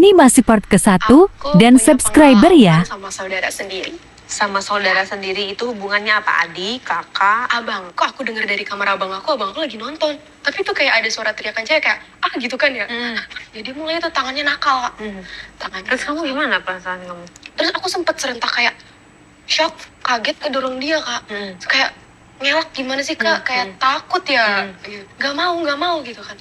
Ini masih part ke-1 dan subscriber ya. Sama saudara sendiri. Sama saudara sendiri itu hubungannya apa? Adik, kakak? Abang, kok aku dengar dari kamar abang aku lagi nonton. Tapi tuh kayak ada suara teriakan cewek kayak, gitu kan ya. Jadi mulai tuh tangannya nakal, Kak. Tangannya Terus kamu nakal. gimana perasaan kamu? Terus aku sempet serentak kayak, shock, kaget kedorong dia, Kak. Kayak, ngelak gimana sih, Kak? Kayak takut ya. Gak mau gitu kan.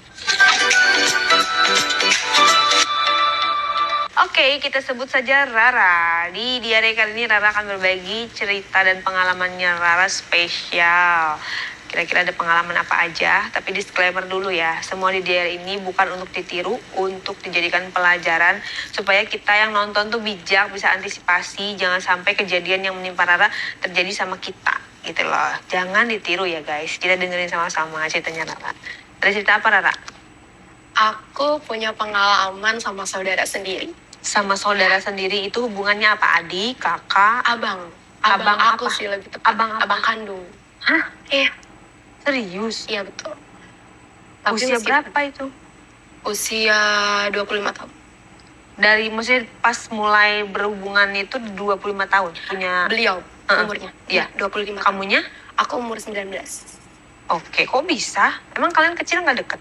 Oke, kita sebut saja Rara. Di diare kali ini Rara akan berbagi cerita dan pengalamannya Rara spesial. Kira-kira ada pengalaman apa aja, tapi disclaimer dulu ya. Semua di diare ini bukan untuk ditiru, untuk dijadikan pelajaran. Supaya kita yang nonton tuh bijak, bisa antisipasi. Jangan sampai kejadian yang menimpa Rara terjadi sama kita. Gitu loh. Jangan ditiru ya guys. Kita dengerin sama-sama ceritanya Rara. Ada cerita apa Rara? Aku punya pengalaman sama saudara sendiri. Sama saudara sendiri itu hubungannya apa? Adik, kakak? Abang Abang aku apa? sih lebih tepat. Abang apa? Abang kandung. Hah? Iya, Serius? iya betul. Usia meskipun- berapa itu? Usia 25 tahun. Dari maksudnya pas mulai berhubungan itu 25 tahun punya Beliau umurnya. Iya. 25 tahun. kamunya? Aku umur 19. Oke, kok bisa? Emang kalian kecil nggak deket?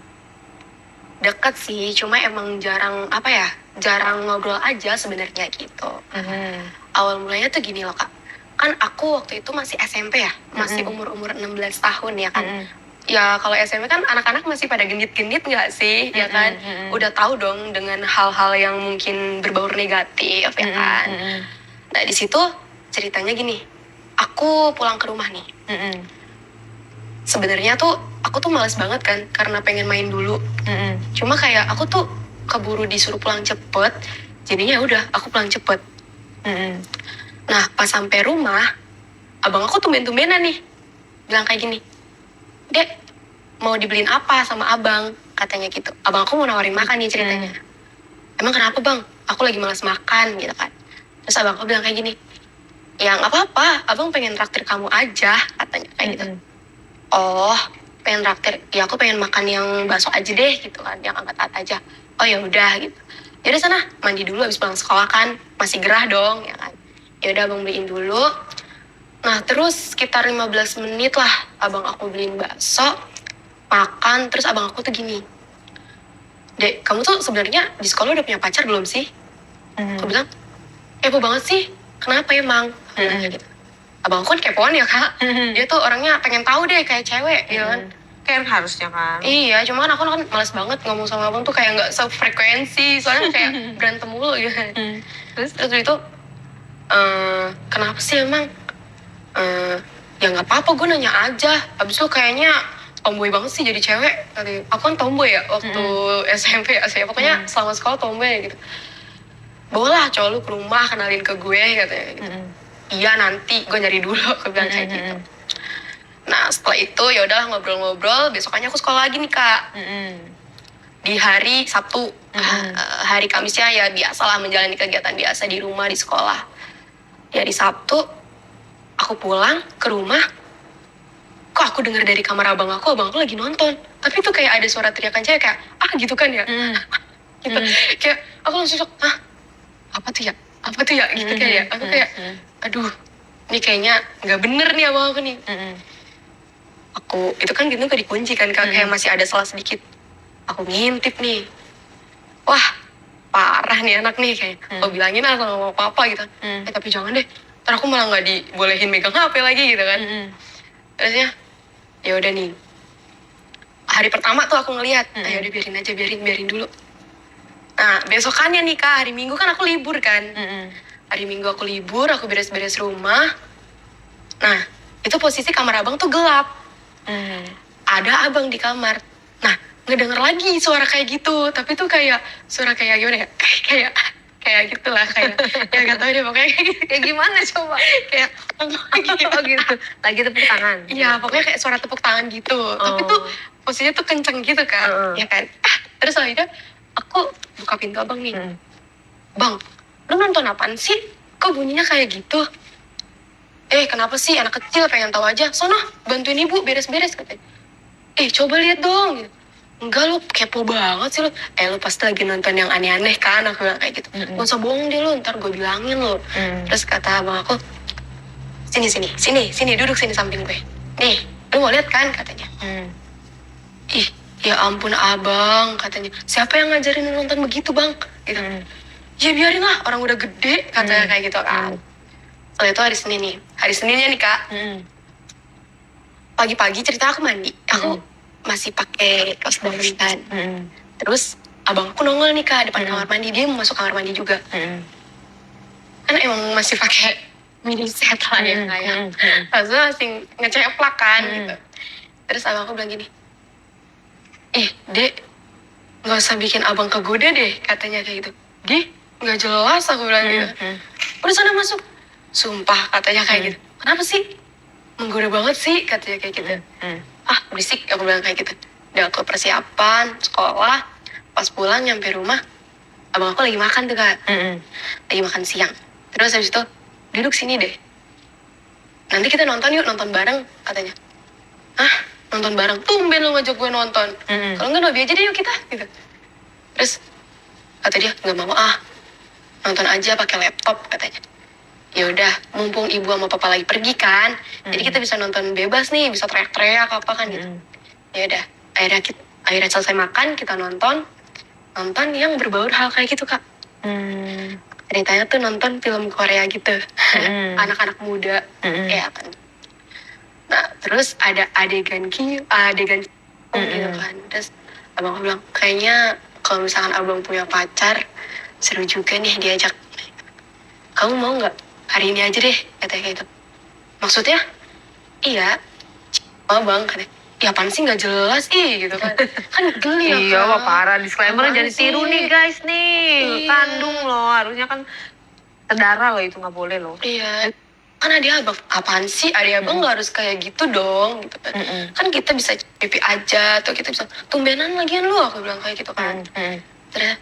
Deket sih, cuma emang jarang ngobrol aja sebenarnya gitu. Awal mulanya tuh gini loh, Kak. Kan aku waktu itu masih SMP ya, masih umur 16 tahun ya kan. Ya kalau SMP kan anak-anak masih pada genit-genit nggak sih, ya kan? Udah tahu dong dengan hal-hal yang mungkin berbau negatif ya kan. Nah di situ ceritanya gini, aku pulang ke rumah nih. Sebenarnya tuh aku tuh malas banget kan karena pengen main dulu. Cuma kayak aku tuh keburu disuruh pulang cepet, jadinya udah aku pulang cepet. Nah pas sampai rumah, abang aku tumben-tumbenan nih bilang kayak gini, Dek mau dibeliin apa sama abang, katanya gitu. Abang aku mau nawarin makan nih ceritanya. Emang kenapa bang? Aku lagi malas makan gitu kan. Terus abang aku bilang kayak gini, ya nggak apa-apa, abang pengen traktir kamu aja, katanya kayak gitu. Oh, pengen traktir, ya aku pengen makan yang bakso aja deh gitu kan, yang angkat aja. Oh ya udah gitu. Ya udah sana mandi dulu habis pulang sekolah kan, masih gerah dong ya kan. Ya udah abang beliin dulu. Nah terus sekitar 15 menit lah abang aku beliin bakso, makan. Terus abang aku tuh gini, Dek kamu tuh sebenarnya di sekolah udah punya pacar belum sih? Aku bilang, kepo banget sih, kenapa emang? Gitu. Abang aku kan kepoan ya kak, dia tuh orangnya pengen tahu deh kayak cewek, ya kan? Kan harusnya kan. Iya, cuma kan aku kan malas banget ngomong sama abang tuh kayak nggak sefrekuensi, soalnya kayak berantem mulu gitu. Terus itu, kenapa sih emang? Ya nggak apa-apa, gue nanya aja. Abis itu kayaknya tomboy banget sih jadi cewek. Aku kan tomboy ya waktu SMP, ya pokoknya selama sekolah tomboy gitu. Bawalah cowok lu ke rumah, kenalin ke gue katanya gitu. Iya nanti gue nyari dulu, aku bilang kayak gitu. Nah setelah itu ya udah ngobrol-ngobrol, besokannya aku sekolah lagi nih kak. Di hari Sabtu, hari Kamisnya ya biasalah menjalani kegiatan biasa di rumah di sekolah. Ya di Sabtu aku pulang ke rumah, kok aku dengar dari kamar abang aku lagi nonton. Tapi tuh kayak ada suara teriakan cewek kayak gitu kan ya. Gitu. Kayak aku langsung shock, apa tuh ya gitu kayak aku kayak aduh ini kayaknya nggak bener nih abang aku nih. Aku itu kan gitu gak dikunci kan kayak masih ada salah sedikit. Aku ngintip nih, wah parah nih anak nih kayak aku bilangin lah kalau mau apa-apa gitu. Tapi jangan deh, ntar aku malah nggak dibolehin megang HP lagi gitu kan. Terusnya ya udah nih, hari pertama tuh aku ngeliat, ayo udah biarin aja, biarin dulu. Nah besokannya nih kak, hari Minggu kan aku libur kan. Hari Minggu aku libur, aku beres-beres rumah. Nah itu posisi kamar abang tuh gelap. Ada abang di kamar. Nah ngedenger lagi suara kayak gitu, tapi tuh kayak suara kayak gimana ya, kayak gitulah kayak ya gak tau deh pokoknya Kayak gimana coba? kayak Oh gitu. Lagi tepuk tangan. iya pokoknya kayak suara tepuk tangan gitu. Tapi tuh posisinya tuh kenceng gitu kan, ya kan. Terus akhirnya aku buka pintu abang nih. Bang, lu nonton apaan sih? Kok bunyinya kayak gitu? Kenapa sih anak kecil pengen tahu aja? Sono bantuin ibu beres-beres katanya. Coba lihat dong. enggak lu kepo banget sih lu. Lu pasti lagi nonton yang aneh-aneh kan, aku bilang kayak gitu. Gak usah bohong deh lu, ntar gue bilangin lu. Terus kata abang aku, sini duduk sini samping gue. Nih, lu mau lihat kan katanya. Ih, ya ampun abang katanya. Siapa yang ngajarin lu nonton begitu bang? Gitu. Ya biarin lah, orang udah gede katanya kayak gitu kan. Soalnya itu hari Senin nih. Hari Seninnya nih kak. Pagi-pagi cerita aku mandi. Aku masih pakai kaos dalam kan. Terus abang aku nongol nih kak depan kamar mandi. Dia mau masuk kamar mandi juga. Kan emang masih pakai mini set lah ya kayak. Maksudnya masih ngeceplak kan gitu. Terus abang aku bilang gini, dek, gak usah bikin abang kegoda deh katanya kayak gitu. Deh, gak jelas aku bilang gitu. Udah sana masuk. Sumpah katanya kayak gitu. Kenapa sih? Menggoda banget sih katanya kayak gitu. Berisik aku bilang kayak gitu. Udah aku persiapan sekolah. Pas pulang nyampe rumah, abang aku lagi makan tuh kak. Lagi makan siang. Terus habis itu, duduk sini deh. Nanti kita nonton yuk, nonton bareng katanya. Nonton bareng? Tumben lu ngajak gue nonton. Kalau enggak Nobi aja deh yuk kita gitu. Terus kata dia nggak mau nonton aja pakai laptop katanya. Ya udah, mumpung ibu sama papa lagi pergi kan, jadi kita bisa nonton bebas nih, bisa teriak-teriak apa kan gitu. Ya udah, akhirnya selesai makan, kita nonton yang berbau hal kayak gitu kak. Ceritanya tuh nonton film Korea gitu, anak-anak muda, ya kan. Nah terus ada adegan gitu kan. Terus abang bilang, kayaknya kalau misalkan abang punya pacar, seru juga nih diajak. Kamu mau nggak? Hari ini aja deh, katanya kayak gitu. Maksudnya? Iya. Bang, katanya. Ya apaan sih nggak jelas, gitu kan. Kan geli ya, Iya, Kak. parah. Disclaimer jangan tiru nih guys nih. Iya. Kandung loh, harusnya kan sedara loh, itu nggak boleh loh. Iya. Kan adik abang, apaan sih? Adik abang nggak harus kayak gitu dong, gitu kan. Kan kita bisa pipi aja, atau kita bisa tumbenan lagian lu, aku bilang kayak gitu kan. Terus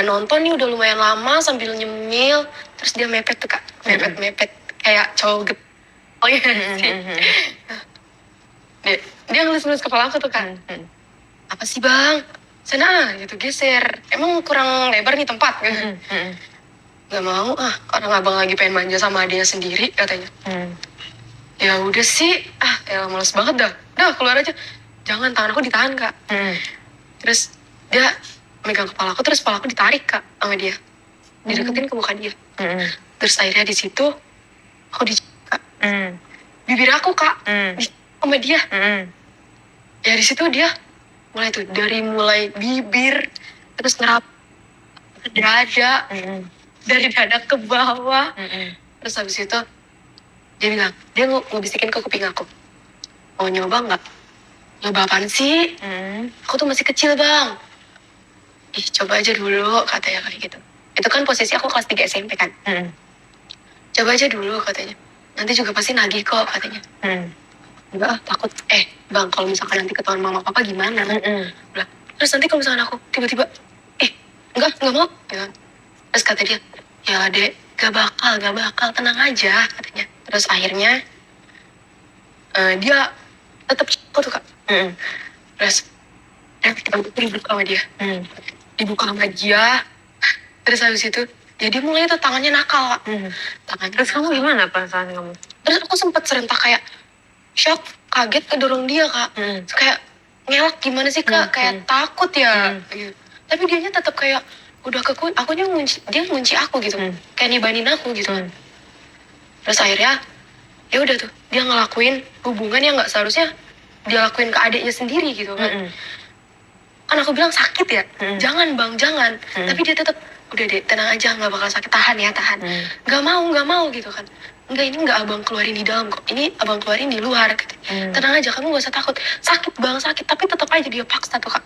nonton nih udah lumayan lama sambil nyemil, terus dia mepet tuh kak, mepet kayak cowok gitu. Oh iya sih. Dia ngelus-ngelus kepala aku tuh kan. Apa sih bang? Sana gitu geser. Emang kurang lebar nih tempat gitu. Gak mau orang abang lagi pengen manja sama adiknya sendiri katanya. Ya udah sih, ya males banget dah keluar aja. Jangan, tangan aku ditahan kak. Terus dia megang kepala aku, terus kepala aku ditarik kak sama dia, dideketin ke muka dia. Terus akhirnya di situ aku kak, bibir aku kak, sama dia. Ya di situ dia mulai bibir, terus ngerap ke dada, dari dada ke bawah. Terus habis itu dia bilang, dia ngebisikin ke kuping aku, mau nyoba nggak? Nyoba apaan sih? Aku tuh masih kecil bang. Coba aja dulu katanya kayak gitu. Itu kan posisi aku kelas 3 SMP kan. Coba aja dulu katanya. Nanti juga pasti nagih kok katanya. Enggak, takut. Bang, kalau misalkan nanti ketahuan mama papa gimana? Bilang, terus nanti kalau misalkan aku tiba-tiba enggak mau ya. Terus kata dia, ya dek, gak bakal, tenang aja katanya. Terus akhirnya dia tetap aku tuh kak. Terus kita dibuka sama dia. Dibuka sama dia. Terus habis itu dia mulai tuh tangannya nakal kak. Tangannya Terus nakal. kamu gimana perasaan kamu? Terus aku sempet serentak kayak shock, kaget, kedorong dia kak. Terus kayak ngelak gimana sih kak, kayak takut ya gitu. Tapi dianya tetap kayak udah dia ngunci aku gitu, kayak nibanin aku gitu kan. Terus akhirnya ya udah tuh dia ngelakuin hubungan yang nggak seharusnya dia lakuin ke adiknya sendiri gitu kan. Kan aku bilang sakit ya, jangan bang, jangan. Tapi dia tetap, udah deh, tenang aja, nggak bakal sakit, tahan. Nggak mau gitu kan. Enggak, ini nggak abang keluarin di dalam kok, ini abang keluarin di luar. Gitu. Tenang aja, kamu nggak usah takut. Sakit bang, sakit, tapi tetap aja dia paksa tuh kak.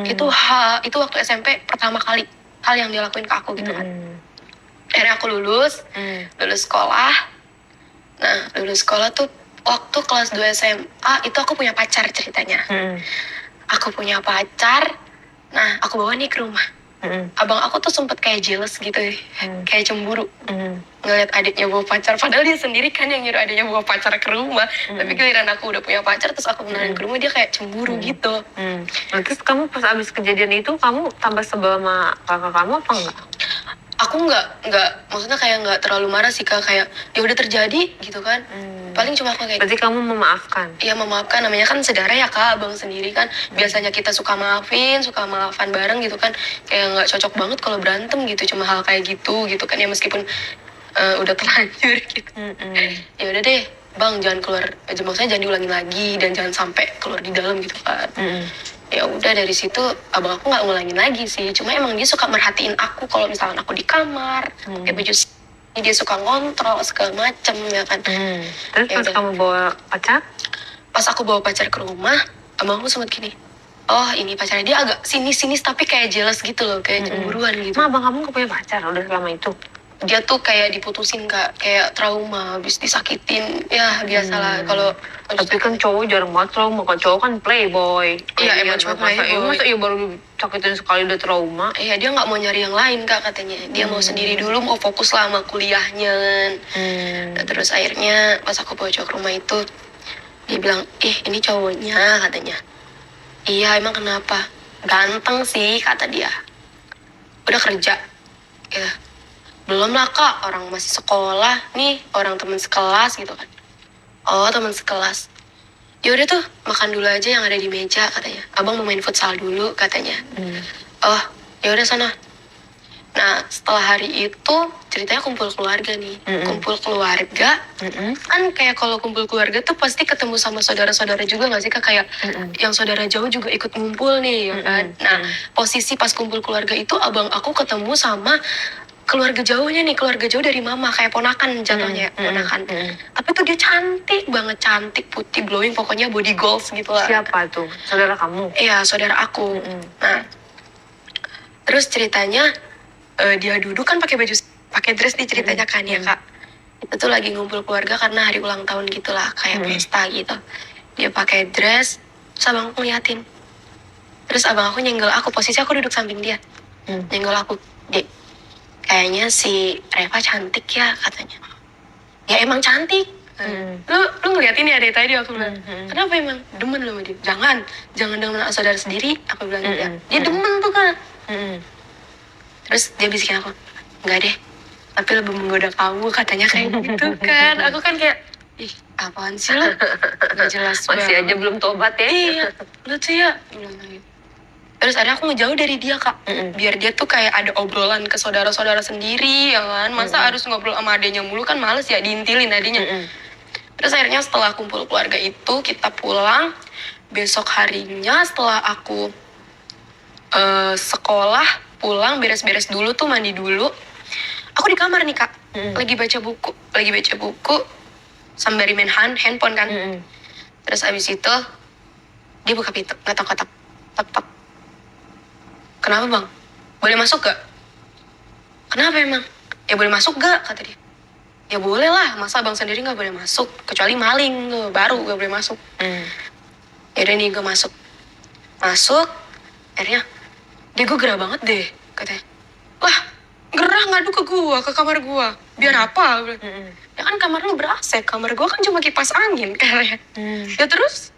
Itu waktu SMP pertama kali hal yang dia lakuin ke aku gitu kan. Akhirnya aku lulus sekolah. Nah, lulus sekolah tuh waktu kelas 2 SMA itu aku punya pacar ceritanya. Aku punya pacar, nah aku bawa nih ke rumah. abang aku tuh sempet kayak jealous gitu ya, kayak cemburu Mm. ngeliat adiknya bawa pacar, padahal dia sendiri kan yang nyuruh adiknya bawa pacar ke rumah. Tapi giliran aku udah punya pacar terus aku kenalin ke rumah, dia kayak cemburu gitu. Nah, terus kamu pas abis kejadian itu kamu tambah sebel sama kakak kamu apa enggak? Aku nggak maksudnya kayak nggak terlalu marah sih Kak, kayak ya udah terjadi gitu kan. Paling cuma aku kayak Berarti kamu memaafkan. iya memaafkan, namanya kan saudara ya Kak, abang sendiri kan biasanya kita suka maafin, suka maafan bareng gitu kan, kayak nggak cocok banget kalau berantem gitu, cuma hal kayak gitu kan ya, meskipun udah terlanjur gitu. Ya udah deh bang, jangan keluar, maksudnya jangan diulangi lagi dan jangan sampai keluar di dalam gitu kan. Ya udah dari situ abang aku nggak ngulangin lagi sih, cuma emang dia suka merhatiin aku kalau misalkan aku di kamar pakai baju dia suka ngontrol segala macem ya kan. Terus Ya pas udah. kamu bawa pacar? Pas aku bawa pacar ke rumah, abang aku sempet gini, oh ini pacarnya, dia agak sinis tapi kayak jealous gitu loh, kayak cemburuan gitu. Ma, abang kamu gak punya pacar udah selama itu? Dia tuh kayak diputusin Kak, kayak trauma, habis disakitin, ya biasalah kalau. Tapi kan cowok jarang banget trauma, kan cowok kan playboy. Iya, emang cowok playboy. Masa iya baru disakitin sekali udah trauma? Iya, dia nggak mau nyari yang lain Kak katanya, dia mau sendiri dulu, mau fokus lah sama kuliahnya kan. Nah, terus akhirnya pas aku bawa cowok ke rumah itu, dia bilang, ini cowoknya katanya. Iya emang kenapa? Ganteng sih kata dia. Udah kerja? Ya belum lah Kak, orang masih sekolah nih, orang teman sekelas gitu kan. Oh teman sekelas. Ya udah tuh makan dulu aja yang ada di meja katanya. Abang mau main futsal dulu katanya. Oh ya udah sana. Nah setelah hari itu ceritanya kumpul keluarga nih. Kumpul keluarga kan, kayak kalau kumpul keluarga tuh pasti ketemu sama saudara-saudara juga nggak sih Kak, kayak yang saudara jauh juga ikut ngumpul nih ya kan. Nah posisi pas kumpul keluarga itu abang aku ketemu sama keluarga jauhnya nih, keluarga jauh dari mama, kayak ponakan jatuhnya, ponakan. Tapi tuh dia cantik banget, cantik, putih, glowing, pokoknya body goals gitu lah. Siapa tuh? Saudara kamu? Iya, saudara aku. Nah, terus ceritanya dia duduk kan pakai baju, pakai dress nih ceritanya kan ya Kak. Itu tuh lagi ngumpul keluarga karena hari ulang tahun gitulah, kayak pesta gitu. Dia pakai dress, terus abang aku ngeliatin. Terus abang aku nyenggol aku, posisi aku duduk samping dia. Nyenggol aku, Dek, kayaknya si Reva cantik ya katanya. Ya emang cantik. Lu ngeliatin ya dari tadi, aku bilang. Kenapa emang? Demen lu sama dia. Jangan demen sama saudara sendiri, aku bilang gitu. Dia demen tuh kan. Terus dia bisikin aku, enggak deh, tapi lebih menggoda kamu katanya, kayak gitu kan. Aku kan kayak, ih apaan sih lu? Gak jelas Masih banget. aja belum tobat ya? Iya, lucu ya. Bilang gitu. Terus ada aku ngejauh dari dia Kak, biar dia tuh kayak ada obrolan ke saudara-saudara sendiri ya kan. Masa harus ngobrol sama adenya mulu kan, males ya diintilin adenya. Terus akhirnya setelah kumpul keluarga itu kita pulang. Besok harinya setelah aku sekolah pulang, beres-beres dulu tuh, mandi dulu, aku di kamar nih Kak, lagi baca buku sembari main handphone kan. Terus abis itu dia buka pintu, ngetok-ngetok, tok-tok. Kenapa bang? Boleh masuk gak? Kenapa emang? Ya boleh masuk gak? Kata dia. Ya boleh lah, masa abang sendiri gak boleh masuk? Kecuali maling tuh, baru gak boleh masuk. Yaudah nih gue masuk. Akhirnya dia, gue gerah banget deh katanya. Wah gerah ngadu ke gue, ke kamar gue. Biar apa? Ya kan kamar lu ber-AC, kamar gue kan cuma kipas angin kayaknya. Ya terus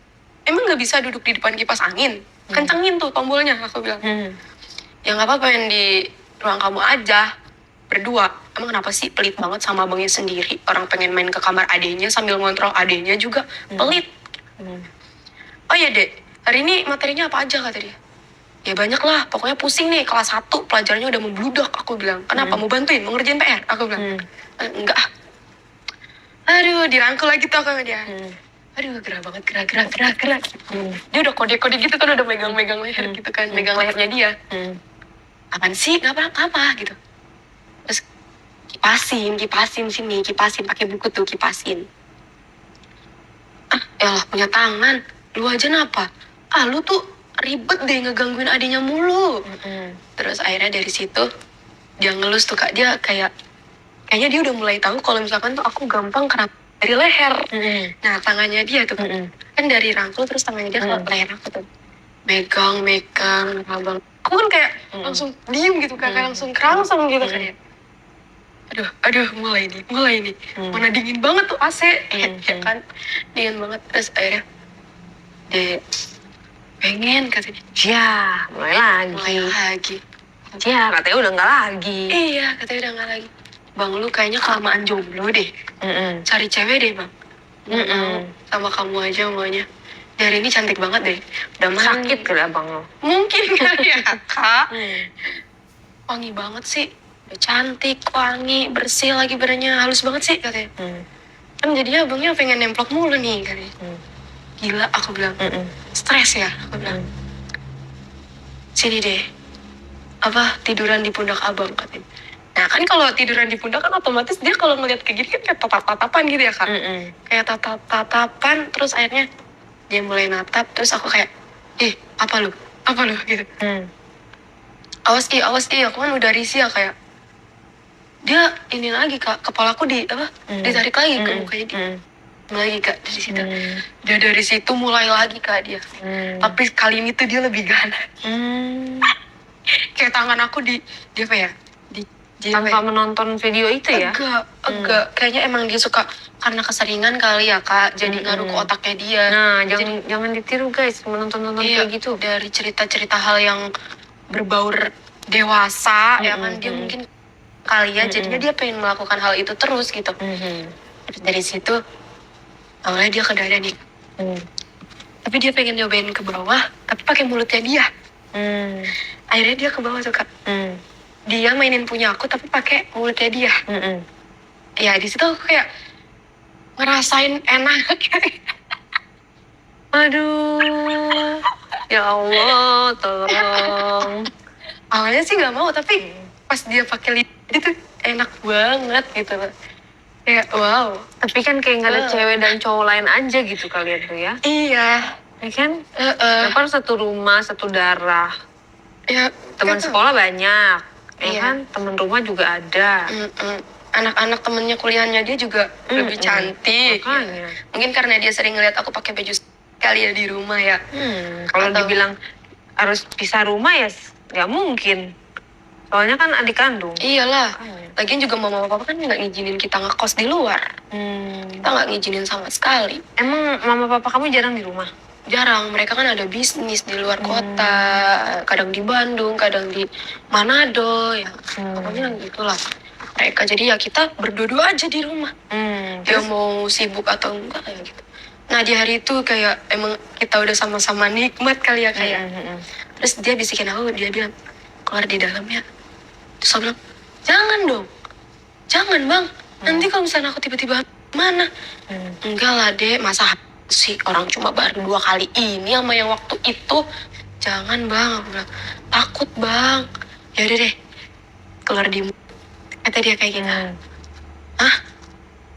emang gak bisa duduk di depan kipas angin? Kencengin tuh tombolnya, aku bilang. Ya gak apa-apa, yang di ruang kamu aja, berdua. Emang kenapa sih pelit banget sama abangnya sendiri? Orang pengen main ke kamar adenya sambil ngontrol adenya juga, pelit. Oh iya dek, hari ini materinya apa aja kata dia. Ya banyak lah, pokoknya pusing nih, kelas 1 pelajarannya udah membludak, aku bilang. Kenapa, mau bantuin, mau ngerjain PR? Aku bilang, enggak. Aduh, dirangkul lagi tuh aku sama dia. Aduh, gerah banget, gerah. Dia udah kode-kode gitu kan, udah megang-megang leher gitu kan, megang lehernya dia. Apaan sih, gak apa-apa gitu. Terus kipasin sini, kipasin, pakai buku tuh, kipasin. Ya Allah, punya tangan, lu aja napa? Lu tuh ribet deh ngegangguin adiknya mulu. Terus akhirnya dari situ dia ngelus tuh Kak, dia kayaknya dia udah mulai tahu kalau misalkan tuh aku gampang kena dari leher. Nah tangannya dia tuh kan dari rangkul, terus tangannya dia ke leher aku tuh megang abang aku kan kayak langsung diem gitu kayak langsung kerangsang gitu kayak aduh mulai nih mana dingin banget tuh AC ya kan, dingin banget. Terus akhirnya dia pengen katanya mulai lagi. lagi Katanya udah nggak lagi. iya katanya udah nggak lagi. Bang, lu kayaknya kelamaan jomblo deh, cari cewek deh bang. Nggak mau, sama kamu aja maunya. Dari ini cantik banget deh, udah Sakit kali abang lo. mungkin kali ya kak. Wangi banget sih, udah cantik, wangi, bersih lagi badannya, halus banget sih katanya. Kan jadinya abangnya pengen nemplok mulu nih katanya. Gila, aku bilang, stres ya, aku bilang. Sini deh, tiduran di pundak abang katanya. Nah kan kalau tiduran di pundak kan otomatis dia kalau ngeliat kayak gini kan kayak tatap-tatapan gitu ya kak. Kayak tatap-tatapan, terus akhirnya dia mulai natap, terus aku kayak, apa lu gitu. Awas aku kan udah risih ya kayak dia ini lagi kak, kepalaku ditarik lagi ke mukanya dia lagi kak dari situ. Dia dari situ mulai lagi kak dia, tapi kali ini tuh dia lebih ganas. Kayak tangan aku di apa ya, Tanpa menonton video itu ya? Enggak. Kayaknya emang dia suka karena keseringan kali ya kak, jadi ngaruh ke otaknya dia. Nah, jangan ditiru guys, menonton kayak gitu. Dari cerita-cerita hal yang berbaur dewasa, ya kan dia mungkin kali ya, jadinya dia pengen melakukan hal itu terus gitu. Terus dari situ awalnya dia ke dada nih, tapi dia pengen nyobain ke bawah, tapi pakai mulutnya dia. Akhirnya dia ke bawah tuh kak. Dia mainin punya aku tapi pakai mulutnya dia. Ya di situ aku kayak ngerasain enak. Aduh, ya Allah, tolong. Awalnya sih nggak mau, tapi pas dia pakai lid itu enak banget gitu loh. Kayak wow. Tapi kan kayak nggak ada cewek dan cowok lain aja gitu kalian tuh ya? Iya. Ya kan? Kan satu rumah, satu darah. Ya. Teman sekolah banyak. Ya Iya. kan? Teman rumah juga ada. Anak-anak temennya kuliahnya dia juga lebih cantik. Makanya. Mungkin karena dia sering ngeliat aku pakai baju kali ya di rumah ya. Kalau Atau- dibilang harus pisah rumah ya nggak mungkin. Soalnya kan adik kandung. Iyalah. Lagian juga mama papa kan nggak ngizinin kita ngekos di luar. Kita nggak ngizinin sama sekali. Emang mama papa kamu jarang di rumah? Jarang, mereka kan ada bisnis di luar kota, kadang di Bandung, kadang di Manado, ya pokoknya gitulah mereka. Jadi ya kita berdua aja di rumah. Dia mau sibuk atau enggak ya gitu. Nah di hari itu kayak emang kita udah sama-sama nikmat kali ya kayak. Terus dia bisikin aku, dia bilang keluar di dalam ya. Terus aku bilang jangan bang, nanti kalau misalnya aku tiba-tiba mana? Enggak lah dek, masa sih orang cuma baru 2 kali ini sama yang waktu itu. Jangan bang, aku bilang takut bang. Ya udah deh, keluar di kata dia kayak gitu.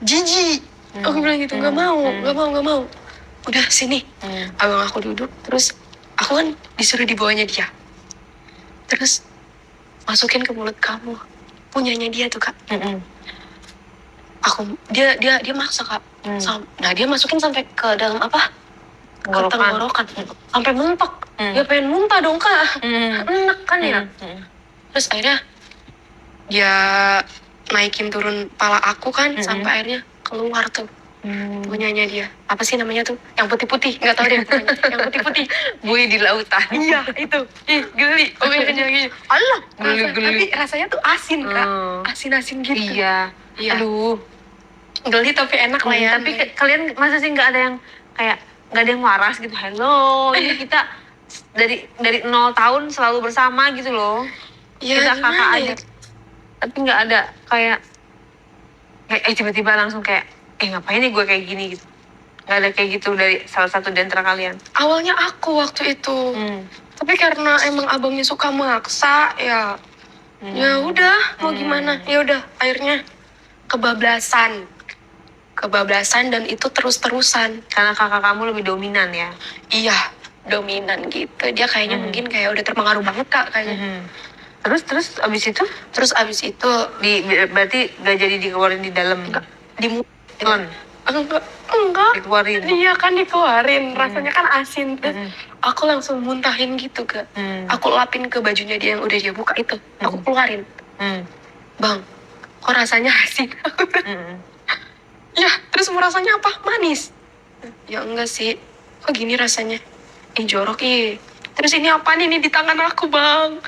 Jijik. Aku bilang gitu, nggak mau. Udah sini. Abang aku duduk, terus aku kan disuruh di bawahnya dia. Terus masukin ke mulut kamu, punyanya dia tuh kak. Dia maksa kak. Nah dia masukin sampai ke dalam ke tenggorokan, sampai mentok. Dia pengen muntah dong kak. Enak kan ya. Terus akhirnya dia naikin turun pala aku kan, sampai akhirnya keluar tuh punyanya dia. Apa sih namanya tuh? Yang putih-putih, nggak tahu deh pokoknya. Yang putih-putih. Buih di lautan. Iya itu. Geli. Pokoknya geli. Allah, Tapi geli. rasanya tuh asin kak. Asin-asin gitu. Iya. Aduh. Geli tapi enak lah ya. Tapi kalian masa sih nggak ada yang kayak nggak ada yang waras gitu? Hello, ini kita dari 0 tahun selalu bersama gitu loh. Ya, Kita kakak gimana adik. ya? Tapi nggak ada kayak tiba-tiba langsung kayak ngapain nih gue kayak gini gitu. Nggak ada kayak gitu dari salah satu di antara kalian. Awalnya aku waktu itu. Tapi karena emang abangnya suka maksa ya. Ya udah, mau gimana? Ya udah, akhirnya kebablasan dan itu terus-terusan. Karena kakak kamu lebih dominan ya. Iya, dominan gitu. Dia kayaknya mungkin kayak udah terpengaruh banget kak kayaknya. Terus abis itu berarti gak jadi dikeluarin di dalam. Enggak. Dikeluarin. Iya kan dikeluarin. Rasanya kan asin. Terus aku langsung muntahin gitu Kak. Aku lapin ke bajunya dia yang udah dia buka itu, aku keluarin. Bang, kok rasanya asin? Ya, terus mau rasanya apa? Manis. Ya enggak sih, kok gini rasanya? Jorok Terus ini apa nih? Ini di tangan aku bang.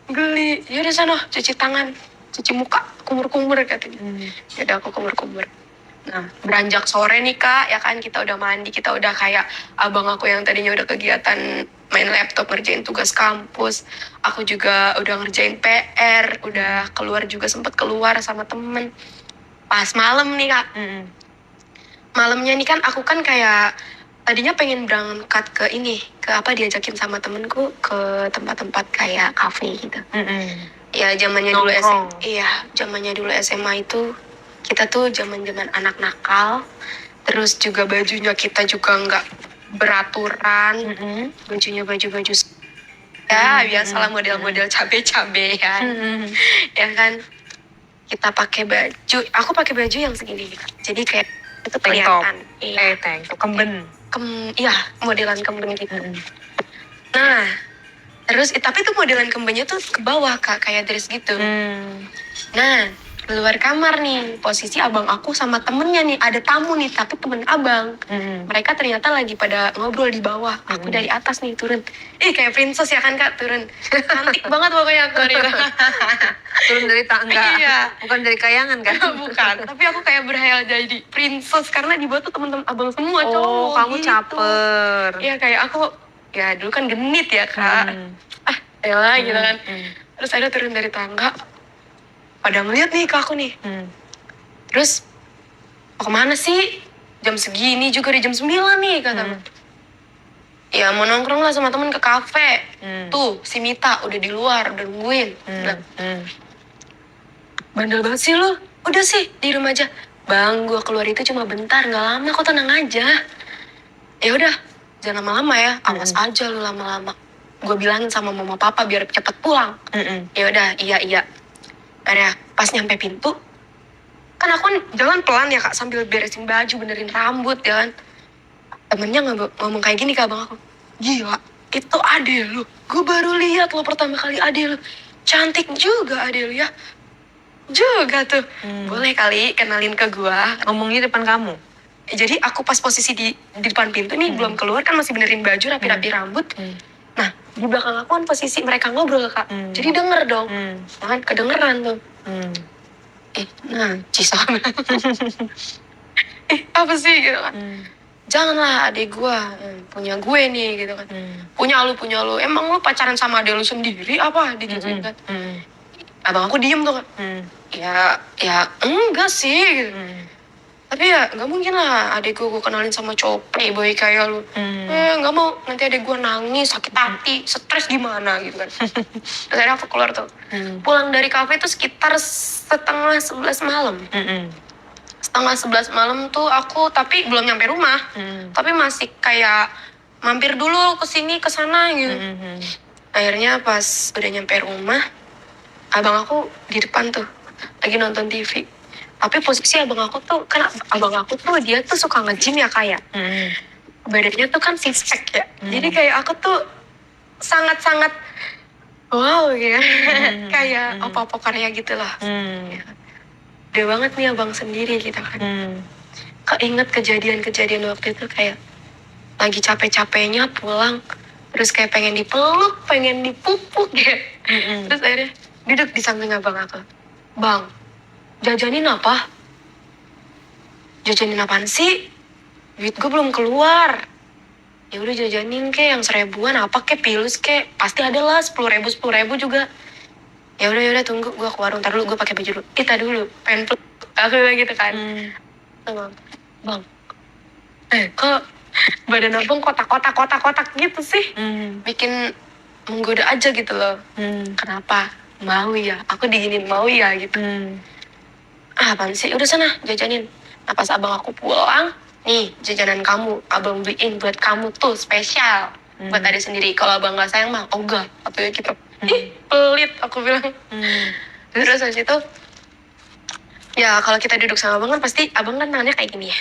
Geli. Yaudah sana, cuci tangan, cuci muka, kumur-kumur katanya. Yaudah aku kumur-kumur. Nah, beranjak sore nih Kak, ya kan kita udah mandi, kita udah kayak abang aku yang tadinya udah kegiatan main laptop ngerjain tugas kampus. Aku juga udah ngerjain PR, udah keluar juga sempet keluar sama temen. Pas malam nih Kak, malamnya nih kan aku kan kayak tadinya pengen berangkat ke ini, ke apa diajakin sama temenku ke tempat-tempat kayak kafe gitu. Ya zamannya dulu SMA, iya zamannya dulu SMA itu kita tuh zaman-zaman anak nakal, terus juga bajunya kita juga nggak beraturan, bajunya baju-baju ya biasalah model-model cabe-cabean, ya kan kita pakai baju, aku pakai baju yang segini nih Kak. Jadi kayak itu kelihatan, tank top, kemben, iya modelan kemben gitu. Nah, terus tapi tuh modelan kembennya tuh ke bawah Kak, kayak dress gitu. Nah, keluar kamar nih, posisi abang aku sama temennya nih, ada tamu nih, tapi temen abang. Mereka ternyata lagi pada ngobrol di bawah. Aku dari atas nih turun. Kayak princess ya kan Kak, turun. Cantik banget pokoknya aku hari itu. turun dari tangga, Iya. bukan dari kayangan kan? Bukan, tapi aku kayak berhayal jadi princess karena di bawah tuh temen-temen abang semua cowok. Oh, kamu gitu. caper. Iya kayak aku, ya dulu kan genit ya Kak. Elah gitu kan. Terus ada turun dari tangga, pada ngeliat nih ke aku nih. Terus, mau kemana sih? Jam segini juga di jam 9 nih kata aku. Ya mau nongkrong lah sama temen ke kafe. Tuh si Mita udah di luar, udah nungguin. Bilang, bandel banget sih lu. Udah sih di rumah aja. Bang, gua keluar itu cuma bentar, nggak lama kok, tenang aja. Ya udah, jangan lama-lama ya. Awas aja lu lama-lama. Gue bilangin sama mama papa biar cepet pulang. Ya udah, iya. Ada pas nyampe pintu, kan aku jalan pelan ya Kak, sambil beresin baju, benerin rambut ya kan. Temennya ngomong kayak gini ke abang aku, gila itu ade lu, gue baru lihat lo pertama kali ade lu, cantik juga ade lu ya. Juga tuh, boleh kali kenalin ke gue. Ngomongnya depan kamu? Jadi aku pas posisi di depan pintu nih, belum keluar kan, masih benerin baju, rapi-rapi rambut. Nah, di belakang aku kan posisi mereka ngobrol Kak. Jadi denger dong. Kan kedengeran tuh. Nah, Cisa. Apa sih gitu kan. Janganlah adik gue, punya gue nih gitu kan. Punya lu. Emang lu pacaran sama adik lu sendiri apa? Digituin kan. Abang aku diem tuh kan. Ya enggak sih gitu. Tapi ya gak mungkin lah adik gue kenalin sama cowok playboy kayak lu. Gak mau, nanti adik gue nangis, sakit hati, stres gimana gitu kan. Terus akhirnya aku keluar tuh. Pulang dari kafe tuh sekitar setengah 11 malam. Setengah 11 malam tuh aku, tapi belum nyampe rumah. Tapi masih kayak mampir dulu ke sini ke sana gitu. Akhirnya pas udah nyampe rumah, abang aku di depan tuh lagi nonton TV. Tapi posisi abang aku tuh, kan abang aku tuh dia tuh suka nge-gym ya kayak. Badannya tuh kan six pack ya. Jadi kayak aku tuh sangat-sangat wow ya. Kayak apa-apa karya gitu lah. Udah banget nih abang sendiri gitu kan. Keinget kejadian-kejadian waktu itu kayak lagi capek-capeknya pulang. Terus kayak pengen dipeluk, pengen dipupuk ya. Terus akhirnya duduk di samping abang aku. Bang, jajanin apa? Jajanin apaan sih? Duit gue belum keluar. Ya udah jajanin ke yang 1000-an, apa ke pilus ke, pasti ada lah 10.000 juga. Ya udah tunggu gue ke warung, ntar dulu gue pakai baju dulu. Kita dulu, pengen peluk. Aku bilang gitu kan. Bang, kok badan abang kotak gitu sih? Bikin menggoda aja gitu loh. Kenapa? Mau ya, aku diginin mau ya gitu. Apaan sih? Udah sana jajanin. Nah pas abang aku pulang, nih jajanan kamu, abang beliin buat kamu tuh spesial. Buat adik sendiri. Kalau abang gak sayang mah, ogah. Atau ya gitu. Pelit aku bilang. Terus habis itu, ya kalau kita duduk sama abang kan pasti abang kan tangannya kayak gini ya.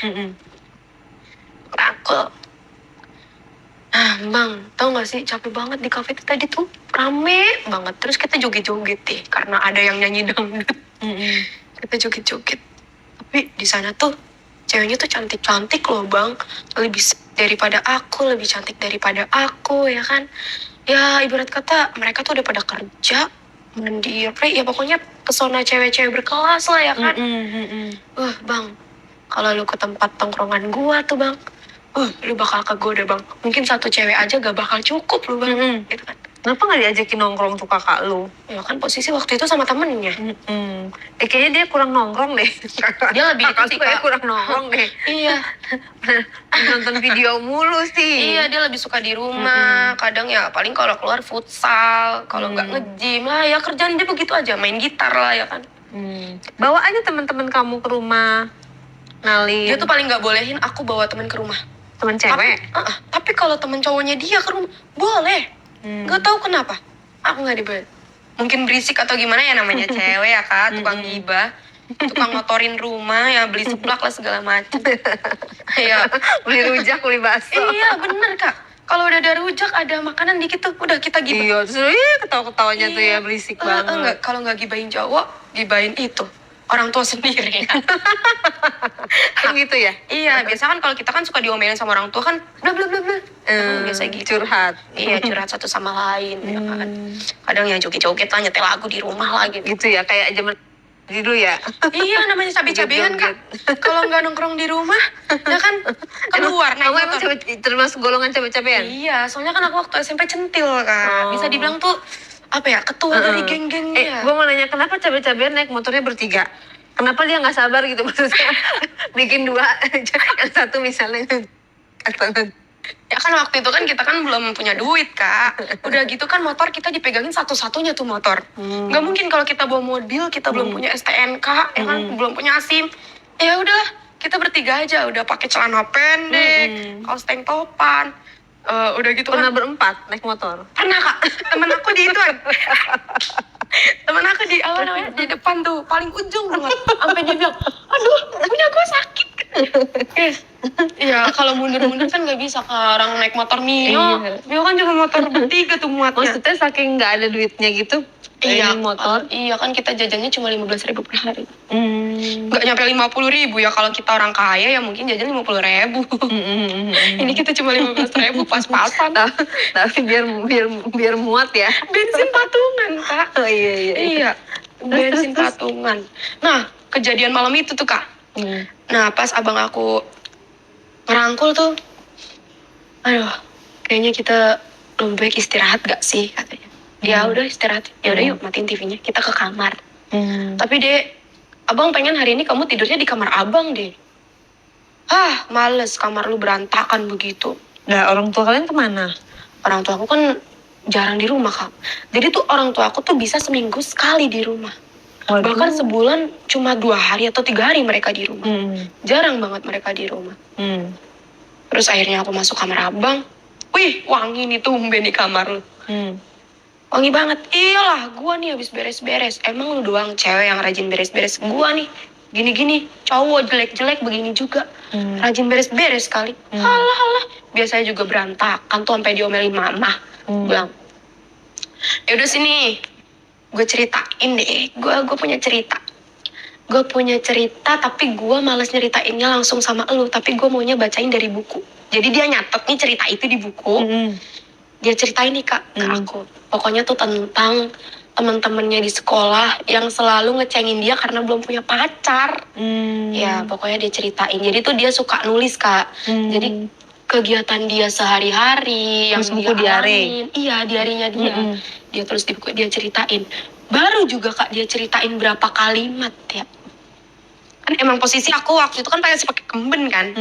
Rangkul. Nah bang, tau gak sih capek banget di kafe itu tadi tuh rame banget. Terus kita joget-joget deh, karena ada yang nyanyi dangdut. Kita joget-joget. Tapi di sana tuh ceweknya tuh cantik-cantik loh bang. Lebih daripada aku, lebih cantik daripada aku ya kan. Ya ibarat kata mereka tuh udah pada kerja, mandi, apa ya pokoknya pesona cewek-cewek berkelas lah ya kan. Bang, kalau lu ke tempat tongkrongan gua tuh bang, lu bakal kegoda bang. Mungkin satu cewek aja gak bakal cukup lu bang. Gitu kan. Kenapa nggak diajakin nongkrong tuh kakak lu? Ya kan posisi waktu itu sama temennya. Kayaknya dia kurang nongkrong deh. Dia lebih kakak itu sih, tuh kayak Kak. kurang nongkrong deh. Iya. Nonton video mulu sih. Iya, dia lebih suka di rumah. Kadang ya paling kalau keluar futsal, kalau nggak nge-gym lah ya kerjaan dia begitu aja, main gitar lah ya kan. Bawa aja teman-teman kamu ke rumah. Nalin. Dia tuh paling nggak bolehin aku bawa teman ke rumah. teman cewek. Tapi kalau teman cowoknya dia ke rumah boleh. Nggak tahu kenapa. Aku nggak dibolehin. Mungkin berisik atau gimana ya namanya cewek ya kak, tukang gibah. Tukang ngotorin rumah ya, beli seblak lah segala macam. Iya. Beli rujak, beli bakso. Iya bener kak. Kalau udah ada rujak, ada makanan dikit tuh, udah kita gibah. Iya, terus ketawa-ketawanya tuh ya berisik banget. Enggak, kalau nggak gibahin cowok, gibahin itu orang tua sendiri. Kan gitu ya? Iya, biasa kan kalau kita kan suka diomelin sama orang tua kan, bla bla bla bla. Biasa gitu. Curhat. Iya, curhat satu sama lain. Ya kan. Kadang ya joget-joget lah, nyetel lagu di rumah lagi. Gitu ya, kayak zaman dulu ya. Iya, namanya cabe-cabean kak. Kalau nggak nongkrong di rumah, ya kan keluar naik Kamu emang motor. termasuk golongan cabe-cabean? Iya, soalnya kan aku waktu SMP centil kak. Bisa dibilang tuh apa ya, ketua dari geng-gengnya. Gue mau nanya, kenapa cabe-cabean naik motornya bertiga? Kenapa dia nggak sabar gitu maksudnya? Bikin dua, yang satu misalnya. Ya kan waktu itu kan kita kan belum punya duit kak. Udah gitu kan motor kita dipegangin satu-satunya tuh motor. Nggak mungkin kalau kita bawa mobil, kita belum punya STNK, ya kan belum punya SIM. Ya udah kita bertiga aja, udah pakai celana pendek, kaos tank topan. Udah gitu Pernah kan. berempat naik motor? Pernah kak, temen aku di itu temen aku di apa namanya di depan tuh paling ujung banget, sampai dia bilang, aduh punya gue sakit. Iya kalau mundur-mundur kan nggak bisa kak, orang naik motor Mio. Mio kan juga motor bertiga tuh muatnya. Maksudnya saking nggak ada duitnya gitu? Iya naik motor? Iya kan kita jajannya cuma 15.000 per hari. Nggak nyampe 50.000 ya, kalau kita orang kaya ya mungkin jajan 50.000. Ini kita cuma 15.000 pas-pasan. Tapi biar muat ya. Bensin patungan kak. Oh iya. Iya, bensin patungan. Nah, kejadian malam itu tuh kak. Nah, pas abang aku ngerangkul tuh, aduh, kayaknya kita lebih baik istirahat gak sih katanya. Ya udah istirahat, ya udah yuk matiin TV-nya, kita ke kamar. Tapi dek, abang pengen hari ini kamu tidurnya di kamar abang deh. Males, kamar lu berantakan begitu. Nah, orang tua kalian kemana? Orang tua aku kan jarang di rumah kak. Jadi tuh orang tua aku tuh bisa seminggu sekali di rumah. Waduh. Bahkan sebulan cuma 2 hari atau 3 hari mereka di rumah. Jarang banget mereka di rumah. Terus akhirnya aku masuk kamar abang. Wih, wangi nih tumben di kamar lu. Wangi banget. Iyalah, gua nih habis beres-beres. Emang lu doang cewek yang rajin beres-beres. Gua nih gini-gini, cowok jelek-jelek begini juga. Rajin beres-beres kali. Halah. Biasanya juga berantakan tuh sampai diomelin mama. Bilang, ya udah sini. Gue ceritain deh, gue punya cerita. Gue punya cerita, tapi gue males nyeritainnya langsung sama elu. Tapi gue maunya bacain dari buku. Jadi dia nyatet nih cerita itu di buku. Dia ceritain nih kak, ke aku. Pokoknya tuh tentang teman-temannya di sekolah yang selalu ngecengin dia karena belum punya pacar. Ya pokoknya dia ceritain. Jadi tuh dia suka nulis kak. Jadi kegiatan dia sehari-hari yang buku diare. Iya, diarinya dia. Dia tulis di buku, dia ceritain. Baru juga kak dia ceritain berapa kalimat ya. Kan emang posisi aku waktu itu kan pakai kemben kan.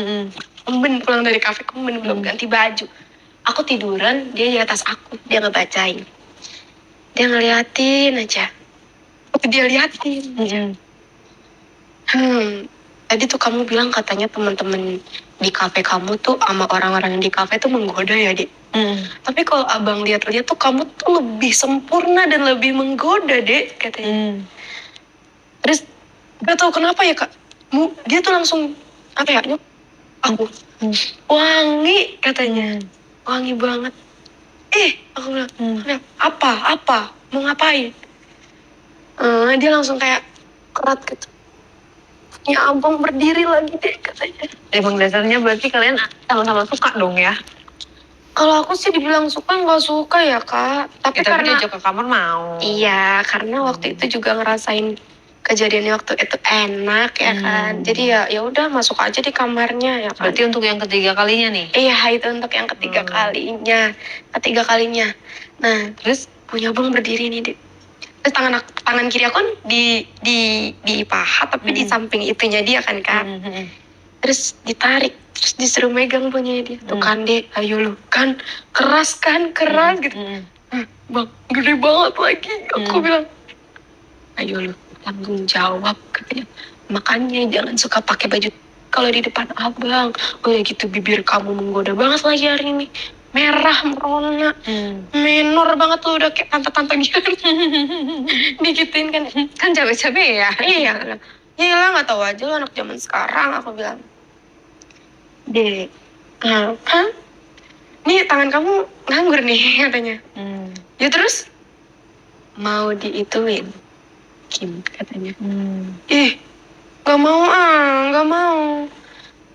Kemben pulang dari kafe kemben, belum ganti baju. Aku tiduran, dia di atas aku, dia ngebacain. Dia ngeliatin aja. Dia liatin. Tadi tuh kamu bilang katanya teman-teman di kafe kamu tuh sama orang-orang yang di kafe tuh menggoda ya, Dek. Tapi kalau abang lihat-lihat tuh kamu tuh lebih sempurna dan lebih menggoda, Dek, katanya. Terus gak tahu kenapa ya, Kak. Dia tuh langsung apa ya? Aku. Wangi katanya. wangi banget. Aku bilang, apa? Mau ngapain? Dia langsung kayak kerat gitu. Ya abang berdiri lagi deh katanya. Emang dasarnya berarti kalian sama-sama suka dong ya? Kalau aku sih dibilang suka nggak suka ya kak. Tapi Tapi karena diajak ke kamar mau. iya, karena waktu itu juga ngerasain kejadiannya waktu itu enak ya kan. Jadi ya udah masuk aja di kamarnya ya kan. Berarti untuk yang ketiga kalinya nih? Iya, itu untuk yang ketiga kalinya. Nah, terus punya abang berdiri nih, terus tangan kiri aku kan di paha tapi di samping itunya dia kan kak. Terus ditarik, terus disuruh megang punya dia. Tuh kan dek, ayo lu kan keras gitu. Bang, gede banget lagi. Aku bilang, ayo lu tanggung jawab katanya. Makanya jangan suka pakai baju kalau di depan abang. Udah gitu bibir kamu menggoda banget lagi hari ini. Merah merona, menor banget tuh udah kayak tante-tante gitu. Digituin kan. Kan capek-capek ya? Iya, ya lah nggak tahu aja lo anak zaman sekarang. Aku bilang, dek, nih tangan kamu nganggur nih katanya. Ya terus mau diituin Kim katanya. Gak mau.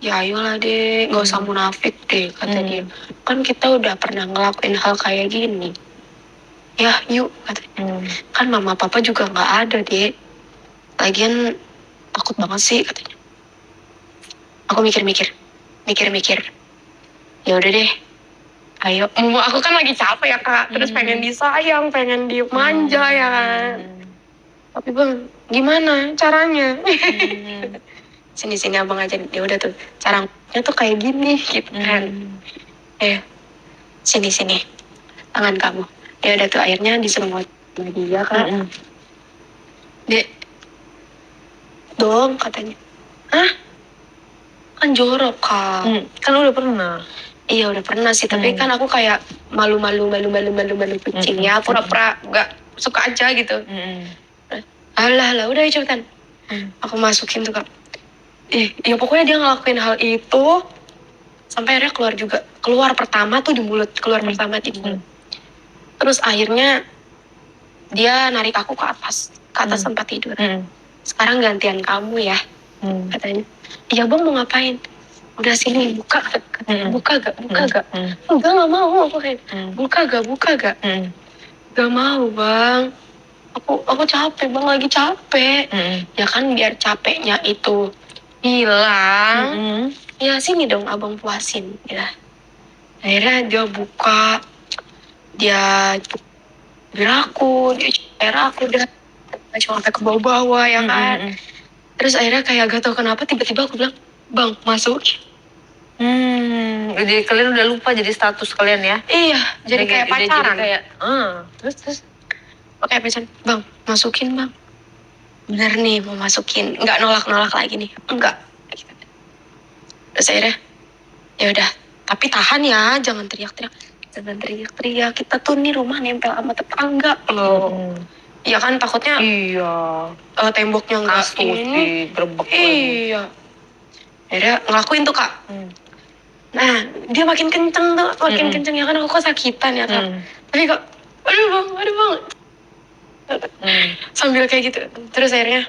Ya ayolah deh, gak usah munafik deh kata dia. Kan kita udah pernah ngelakuin hal kayak gini. Ya yuk katanya. Kan mama papa juga gak ada deh. Lagian takut banget sih katanya. Aku mikir. Ya udah deh. Ayo, aku kan lagi capek ya kak. Terus pengen disayang, pengen dimanja ya kan. Tapi bang, gimana caranya? Sini abang aja. Ya udah tuh, caranya tuh kayak gini gitu kan. Sini, tangan kamu. Ya udah tuh akhirnya disuruh sama dia kak. Dek, dong katanya. Hah? Kan jorok kak. Kan udah pernah. Iya udah pernah sih, tapi kan aku kayak malu kucing ya, pura-pura gak suka aja gitu. Alah, udah ya cepetan. Aku masukin tuh kak. Ya pokoknya dia ngelakuin hal itu sampai akhirnya keluar pertama tuh di mulut, pertama di mulut. Terus akhirnya dia narik aku ke atas tempat tidur. Sekarang gantian kamu ya, katanya. Iya bang mau ngapain? Udah sini buka gak? Enggak nggak mau aku kayak buka gak? Gak mau bang. Aku capek bang, lagi capek. Ya kan biar capeknya itu hilang. Ya sini dong abang puasin ya. Akhirnya dia buka, dia beraku, dia air aku udah cuma sampai ke bawah-bawah ya kan. Terus akhirnya kayak gak tau kenapa tiba-tiba aku bilang, bang masuk. Jadi kalian udah lupa jadi status kalian ya? Iya, jadi kayak pacaran. Jadi kayak, terus Oke, pacaran, bang masukin bang. Bener nih mau masukin, nggak nolak lagi nih, enggak. Terus akhirnya, ya udah, tapi tahan ya, jangan teriak-teriak. Kita tuh nih rumah nempel sama tetangga loh. Iya kan takutnya. Iya. Temboknya nggak ini. Digerebek iya. Akhirnya ngelakuin tuh kak. Nah dia makin kenceng tuh, kenceng ya kan aku kesakitan ya kak. Tapi kak, aduh bang. Sambil kayak gitu. Terus akhirnya,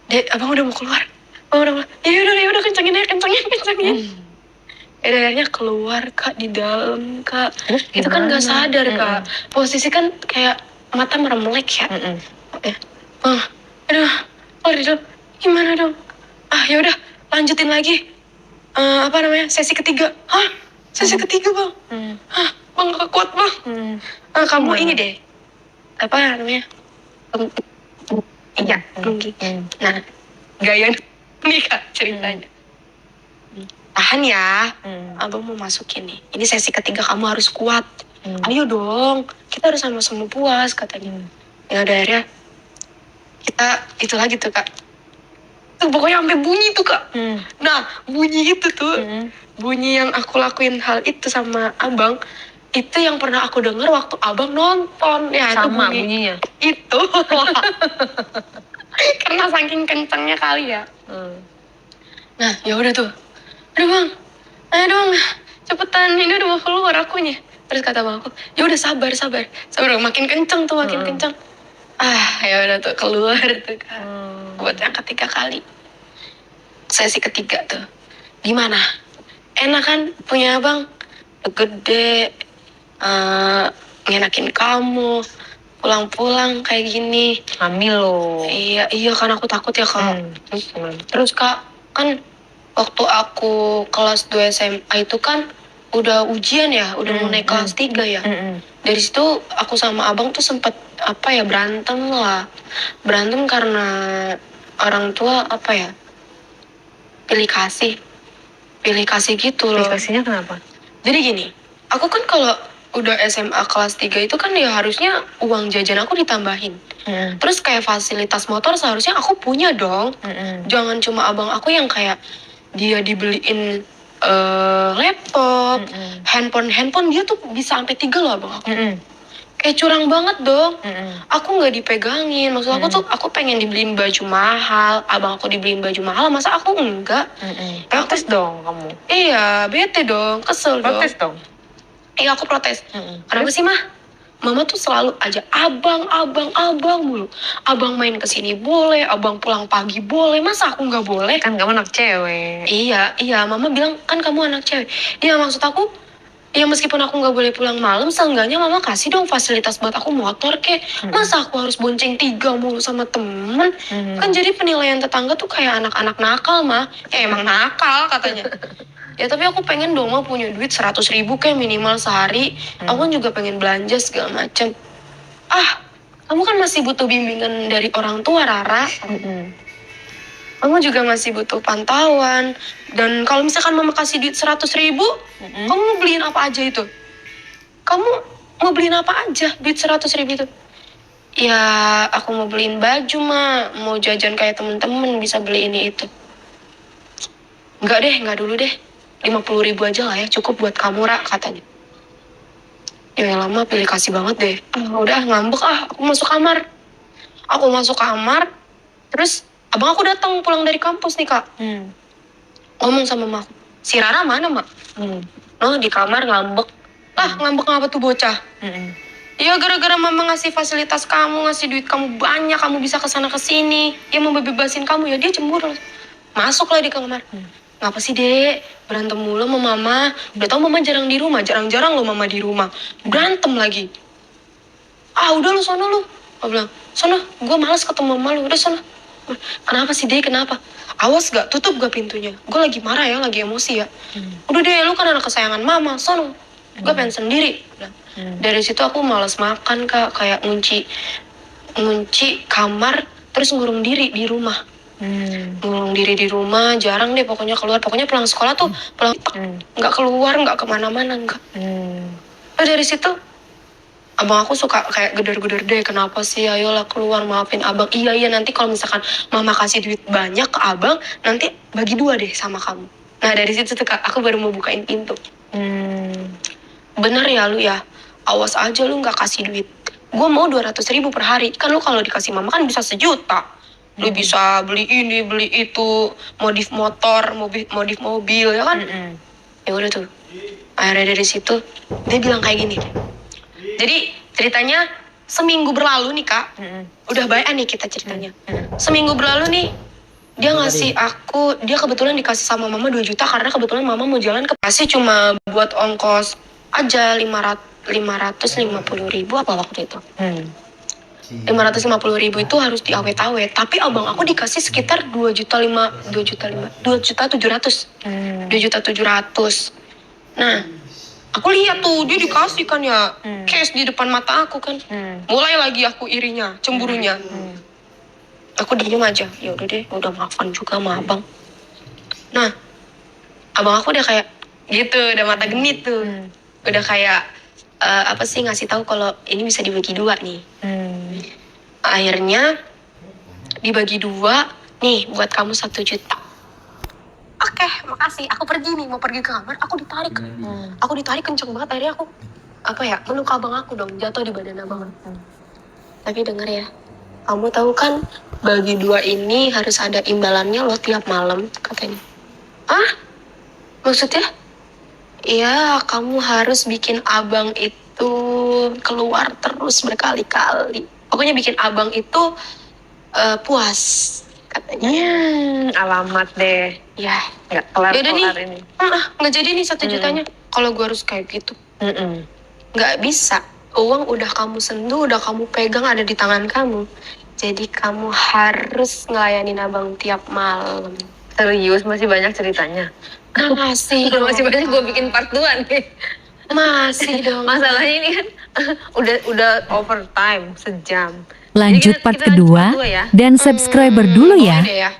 Dek, abang udah mau keluar. Ya udah kencengin. Akhirnya keluar kak di dalam kak. Itu kan nggak sadar kak. Posisi kan kayak mata meremlek ya. Bang, aduh, keluar di dalam. Gimana dong? Ya udah, lanjutin lagi. Sesi ketiga. Sesi ketiga bang. Bang gak kuat bang. Kamu ini deh. Iya, nah gaya nih kak ceritanya. Tahan ya, abang mau masukin nih. Ini sesi ketiga kamu harus kuat. Ayo dong, kita harus sama-sama puas katanya. Ya udah akhirnya kita itu lagi tuh kak. Tuh pokoknya sampai bunyi tuh kak. Nah bunyi itu tuh, bunyi yang aku lakuin hal itu sama abang. Itu yang pernah aku dengar waktu abang nonton. Ya, sama itu bunyinya? Itu. Karena saking kencangnya kali ya. Nah, ya udah tuh. Aduh bang. cepetan, ini udah mau keluar akunya. Terus kata abang aku, ya udah sabar, makin kenceng tuh, makin kenceng. Ya udah tuh keluar tuh kan. Buat yang ketiga kali. Sesi ketiga tuh. Gimana? Enak kan punya abang? Gede, ngenakin kamu, pulang-pulang kayak gini. Hamil loh. Iya kan aku takut ya Kak. Terus Kak, kan waktu aku kelas 2 SMA itu kan udah ujian ya, udah mau naik kelas 3 ya. Dari situ aku sama abang tuh sempet berantem lah. Berantem karena orang tua pilih kasih gitu loh. Pilih kasihnya kenapa? Jadi gini, aku kan kalau udah SMA kelas 3 itu kan ya harusnya uang jajan aku ditambahin. Terus kayak fasilitas motor seharusnya aku punya dong. Jangan cuma abang aku yang kayak dia dibeliin laptop, handphone dia tuh bisa sampai 3 loh abang aku. Kayak curang banget dong. Aku nggak dipegangin. Maksud aku tuh aku pengen dibeliin baju mahal, abang aku dibeliin baju mahal, masa aku enggak? Protes dong kamu. Iya, bete dong, kesel Protes dong. dong. Iya aku protes. Kenapa sih mah? Mama tuh selalu aja abang mulu. Abang main kesini boleh, abang pulang pagi boleh, masa aku nggak boleh? Kan kamu anak cewek. Iya, mama bilang kan kamu anak cewek. Iya maksud aku, ya meskipun aku nggak boleh pulang malam, seenggaknya mama kasih dong fasilitas buat aku motor kek. Masa aku harus bonceng 3 mulu sama temen? Kan jadi penilaian tetangga tuh kayak anak-anak nakal mah. Emang nakal katanya. Ya tapi aku pengen dong mah punya duit 100.000 kayak minimal sehari. Aku kan juga pengen belanja segala macem. Kamu kan masih butuh bimbingan dari orang tua Rara. Kamu juga masih butuh pantauan. Dan kalau misalkan mama kasih duit 100.000, kamu mau beliin apa aja itu? Kamu mau beliin apa aja duit 100.000 itu? Ya aku mau beliin baju mah, mau jajan kayak temen-temen bisa beli ini itu. Enggak dulu deh. 50.000 aja lah ya, cukup buat kamu Ra, katanya. Ya lama pilih kasih banget deh. Udah ngambek aku masuk kamar. Terus abang aku datang pulang dari kampus nih Kak. Ngomong sama mama aku, si Rara mana mak? Di kamar ngambek. Ngambek ngapa tuh bocah? Ya gara-gara mama ngasih fasilitas kamu, ngasih duit kamu banyak, kamu bisa kesana kesini. Ya mau bebasin kamu, ya dia cemburu. Masuklah di kamar. Ngapa sih dek? Berantem mulu sama mama. Udah tau mama jarang di rumah, jarang-jarang lo mama di rumah. Berantem lagi. Udah lu sono lu. Aku bilang, sono, gue malas ketemu mama lu. Udah sono. Kenapa sih dek? Kenapa? Awas gak, tutup gak pintunya. Gue lagi marah ya, lagi emosi ya. Udah deh, lu kan anak kesayangan mama, sono. Gue pengen sendiri. Dari situ aku malas makan Kak, kayak ngunci kamar, terus ngurung diri di rumah. Ngurung diri di rumah, jarang deh pokoknya keluar. Pokoknya pulang sekolah tuh, nggak keluar, nggak kemana-mana, nggak. Dari situ, abang aku suka kayak geder-geder deh, kenapa sih, ayolah keluar, maafin abang. Iya, nanti kalau misalkan mama kasih duit banyak ke abang, nanti bagi 2 deh sama kamu. Nah dari situ tuh Kak, aku baru mau bukain pintu. Bener ya lu ya, awas aja lu nggak kasih duit. Gue mau 200.000 per hari, kan lu kalau dikasih mama kan bisa 1 juta. Lu bisa beli ini, beli itu, modif motor, modif mobil, ya kan? Ya udah tuh. Akhirnya dari situ, dia bilang kayak gini. Jadi ceritanya seminggu berlalu nih Kak. Udah baik nih kita ceritanya. Seminggu berlalu nih, dia ngasih aku, dia kebetulan dikasih sama mama 2 juta karena kebetulan mama mau jalan ke kasih cuma buat ongkos aja 550.000 apa waktu itu. 550.000 itu harus diawet-awet, tapi abang aku dikasih sekitar 2.700.000. Nah, aku lihat tuh dia dikasih kan ya, cash di depan mata aku kan. Mulai lagi aku irinya, cemburunya. Aku diem aja, ya udah deh, udah maafkan juga sama abang. Nah, abang aku udah kayak gitu, udah mata genit tuh, udah kayak ngasih tahu kalau ini bisa dibagi 2 nih. Akhirnya dibagi 2 nih buat kamu 1 juta. Oke, makasih. Aku pergi nih, mau pergi ke kamar, aku ditarik. Aku ditarik kenceng banget, akhirnya aku meluk abang aku dong, jatuh di badan abang. Tapi denger ya, kamu tahu kan bagi 2 ini harus ada imbalannya loh tiap malam, katanya. Maksudnya? ya kamu harus bikin abang itu keluar terus berkali-kali. Pokoknya bikin abang itu puas katanya. Alamat deh. Ya, Nggak kelar-kelar yaudah nih. ini. Nggak jadi nih 1 jutanya. Kalau gue harus kayak gitu. Nggak bisa. Uang udah kamu sentuh, udah kamu pegang, ada di tangan kamu. Jadi kamu harus ngelayanin abang tiap malam. Serius, masih banyak ceritanya. Masih dong. Masih banyak gue bikin part 2 nih. Masih dong. Masalahnya ini kan udah overtime sejam. Lanjut Jadi part kita lanjut kedua part 2 ya. dan subscriber dulu Boleh ya. deh ya.